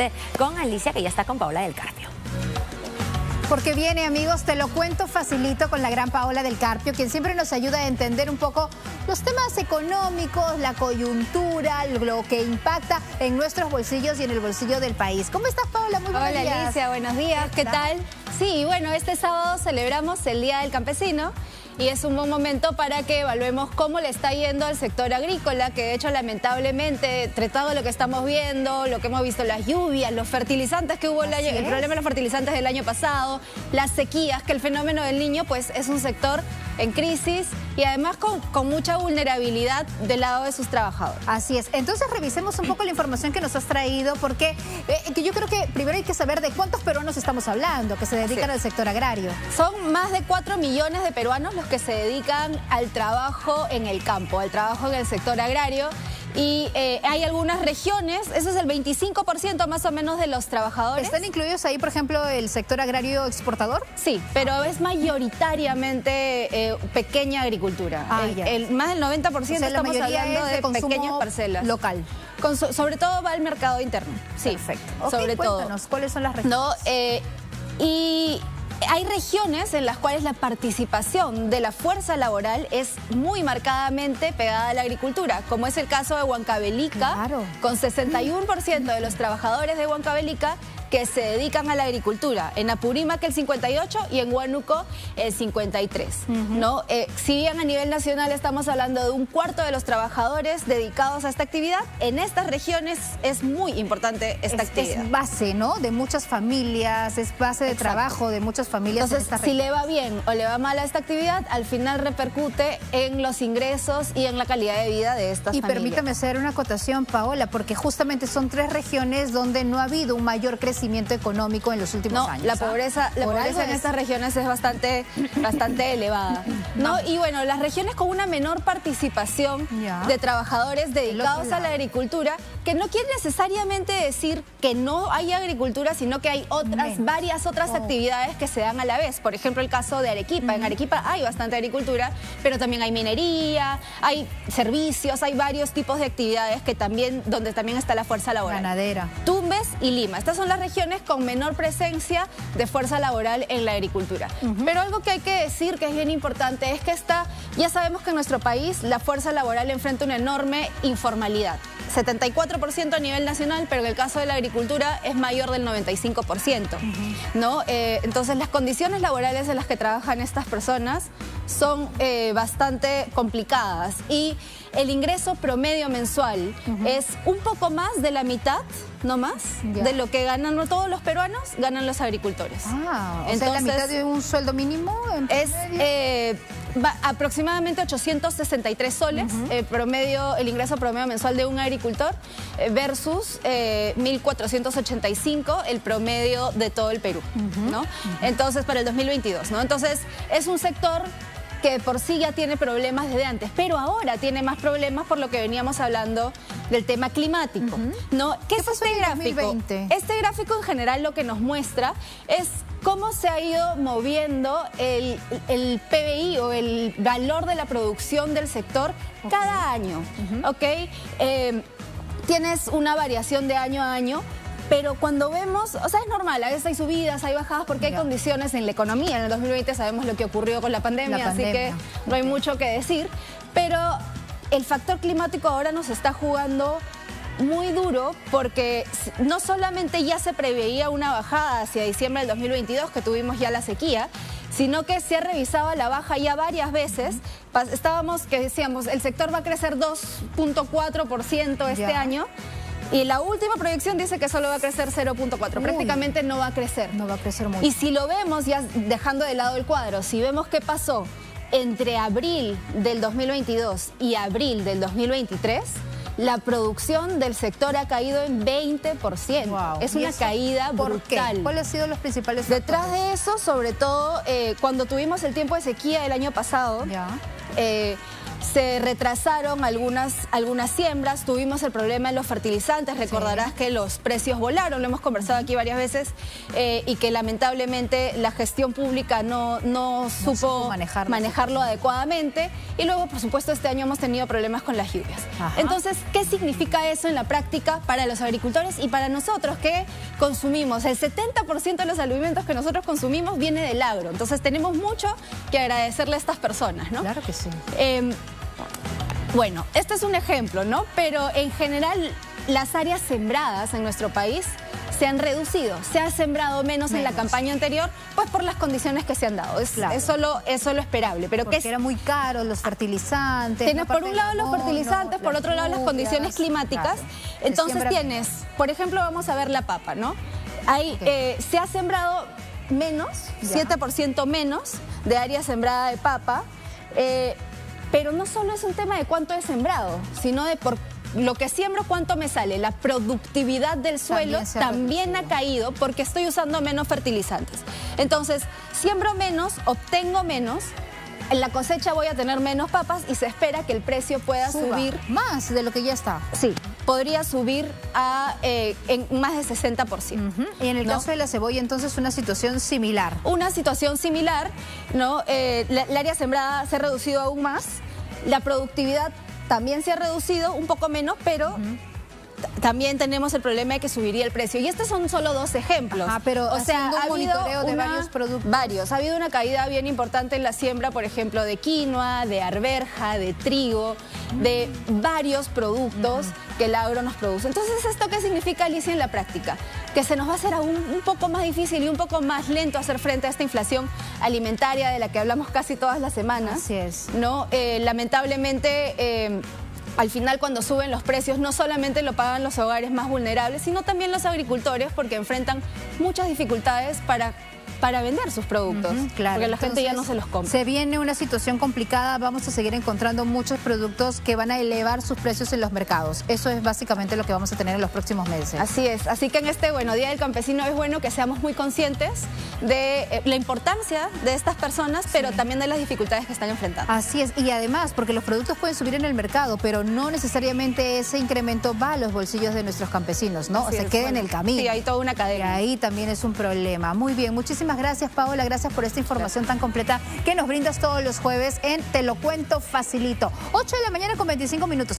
justamente con Alicia, que ya está con Paola del Carpio. Porque viene, amigos, te lo cuento facilito con la gran Paola del Carpio, quien siempre nos ayuda a entender un poco los temas económicos, la coyuntura, lo que impacta en nuestros bolsillos y en el bolsillo del país. ¿Cómo estás, Paola? Muy buenos días. Hola, Alicia, buenos días. ¿Qué tal? Sí, bueno, este sábado celebramos el Día del Campesino y es un buen momento para que evaluemos cómo le está yendo al sector agrícola, que de hecho lamentablemente, entre todo lo que estamos viendo, lo que hemos visto, las lluvias, los fertilizantes que hubo el problema de los fertilizantes del año pasado, las sequías, que el fenómeno del Niño pues es un sector en crisis y además con mucha vulnerabilidad del lado de sus trabajadores. Así es. Entonces revisemos un poco la información que nos has traído, porque que yo creo que primero hay que saber de cuántos peruanos estamos hablando que se dedican al sector agrario. Son más de 4 millones de peruanos los que se dedican al trabajo en el campo, al trabajo en el sector agrario. Y hay algunas regiones, eso es el 25% más o menos de los trabajadores. ¿Están incluidos ahí, por ejemplo, el sector agrario exportador? Sí, pero es mayoritariamente pequeña agricultura. Más del 90% o sea, estamos hablando de pequeñas parcelas. Local. Sobre todo va al mercado interno. Sí, perfecto. Sobre cuéntanos, ¿cuáles son las regiones? Y hay regiones en las cuales la participación de la fuerza laboral es muy marcadamente pegada a la agricultura, como es el caso de Huancavelica, con 61% de los trabajadores de Huancavelica que se dedican a la agricultura. En Apurímac el 58% y en Huánuco el 53%. ¿No? Si bien a nivel nacional estamos hablando de un cuarto de los trabajadores dedicados a esta actividad, en estas regiones es muy importante esta actividad. Es base, ¿no?, de muchas familias, es base de trabajo de muchas familias. Entonces, si le va bien o le va mal a esta actividad, al final repercute en los ingresos y en la calidad de vida de estas familias. Y permítame hacer una acotación, Paola, porque justamente son 3 regiones donde no ha habido un mayor crecimiento económico en los últimos años. La pobreza en estas regiones es bastante elevada. ¿No? Y bueno, las regiones con una menor participación de trabajadores dedicados a la agricultura, que no quiere necesariamente decir que no hay agricultura, sino que hay varias otras actividades que se dan a la vez. Por ejemplo, el caso de Arequipa. En Arequipa hay bastante agricultura, pero también hay minería, hay servicios, hay varios tipos de actividades donde también está la fuerza laboral. Ganadera. Tumbes y Lima. Estas son las regiones con menor presencia de fuerza laboral en la agricultura. Pero algo que hay que decir que es bien importante es que ya sabemos que en nuestro país la fuerza laboral enfrenta una enorme informalidad. 74% a nivel nacional, pero en el caso de la agricultura es mayor del 95%. ¿No? Entonces las condiciones laborales en las que trabajan estas personas son bastante complicadas y el ingreso promedio mensual es un poco más de la mitad, no más, de lo que ganan todos los peruanos, ganan los agricultores. Entonces, ¿la mitad de un sueldo mínimo? Es aproximadamente 863 soles, el ingreso promedio mensual de un agricultor, versus 1.485 el promedio de todo el Perú, ¿no? Entonces, para el 2022, ¿no? Entonces, es un sector que por sí ya tiene problemas desde antes, pero ahora tiene más problemas por lo que veníamos hablando del tema climático, ¿no? ¿Qué es este gráfico? 2020? Este gráfico en general lo que nos muestra es cómo se ha ido moviendo el PBI o el valor de la producción del sector cada año, ¿ok? Tienes una variación de año a año, pero cuando vemos, o sea, es normal, a veces hay subidas, hay bajadas, porque hay condiciones en la economía. En el 2020 sabemos lo que ocurrió con la pandemia, así que no hay mucho que decir. Pero el factor climático ahora nos está jugando muy duro, porque no solamente ya se preveía una bajada hacia diciembre del 2022, que tuvimos ya la sequía, sino que se ha revisado a la baja ya varias veces. Que decíamos, el sector va a crecer 2.4% este año. Y la última proyección dice que solo va a crecer 0.4, prácticamente no va a crecer. No va a crecer mucho. Y si lo vemos, ya dejando de lado el cuadro, si vemos qué pasó entre abril del 2022 y abril del 2023, la producción del sector ha caído en 20%. Es una caída brutal. ¿Cuáles han sido los principales factores? Detrás de eso, sobre todo, cuando tuvimos el tiempo de sequía el año pasado, se retrasaron algunas siembras, tuvimos el problema de los fertilizantes, recordarás que los precios volaron, lo hemos conversado aquí varias veces, y que lamentablemente la gestión pública no supo manejarlo adecuadamente, y luego por supuesto este año hemos tenido problemas con las lluvias. Ajá. Entonces, ¿qué significa eso en la práctica para los agricultores y para nosotros que consumimos? El 70% de los alimentos que nosotros consumimos viene del agro, entonces tenemos mucho que agradecerle a estas personas, ¿no? Claro que sí. Bueno, este es un ejemplo, ¿no? Pero en general las áreas sembradas en nuestro país se han reducido. Se ha sembrado menos en la campaña anterior, pues por las condiciones que se han dado. Es solo esperable. Pero porque eran muy caros los fertilizantes. Tienes por un lado los fertilizantes, por otro lado las condiciones climáticas. Claro. Entonces tienes, por ejemplo, vamos a ver la papa, ¿no? Ahí se ha sembrado menos, 7% menos de área sembrada de papa. Pero no solo es un tema de cuánto he sembrado, sino de por lo que siembro, cuánto me sale. La productividad del suelo también ha caído porque estoy usando menos fertilizantes. Entonces, siembro menos, obtengo menos. En la cosecha voy a tener menos papas y se espera que el precio pueda subir. Más de lo que ya está. Sí, podría subir en más de 60%. Y en el caso de la cebolla, entonces, una situación similar. Una situación similar, ¿no? El área sembrada se ha reducido aún más. La productividad también se ha reducido, un poco menos, pero también tenemos el problema de que subiría el precio. Y estos son solo dos ejemplos. Pero o sea, ha habido monitoreo de varios productos. Varios. Ha habido una caída bien importante en la siembra, por ejemplo, de quinoa, de arveja, de trigo, de varios productos que el agro nos produce. Entonces, ¿esto qué significa, Alicia, en la práctica? Que se nos va a hacer aún un poco más difícil y un poco más lento hacer frente a esta inflación alimentaria de la que hablamos casi todas las semanas. Así es. ¿No? Lamentablemente, al final, cuando suben los precios, no solamente lo pagan los hogares más vulnerables, sino también los agricultores, porque enfrentan muchas dificultades para vender sus productos, claro. Porque la gente ya no se los compra. Se viene una situación complicada, vamos a seguir encontrando muchos productos que van a elevar sus precios en los mercados. Eso es básicamente lo que vamos a tener en los próximos meses. Así es, así que en este Día del Campesino es bueno que seamos muy conscientes de la importancia de estas personas, pero también de las dificultades que están enfrentando. Así es, y además, porque los productos pueden subir en el mercado, pero no necesariamente ese incremento va a los bolsillos de nuestros campesinos, ¿no? Así se queda en el camino. Sí, hay toda una cadena. Y ahí también es un problema. Muy bien, muchísimas gracias, Paola, gracias por esta información tan completa que nos brindas todos los jueves en Te lo cuento facilito. 8 de la mañana con 25 minutos.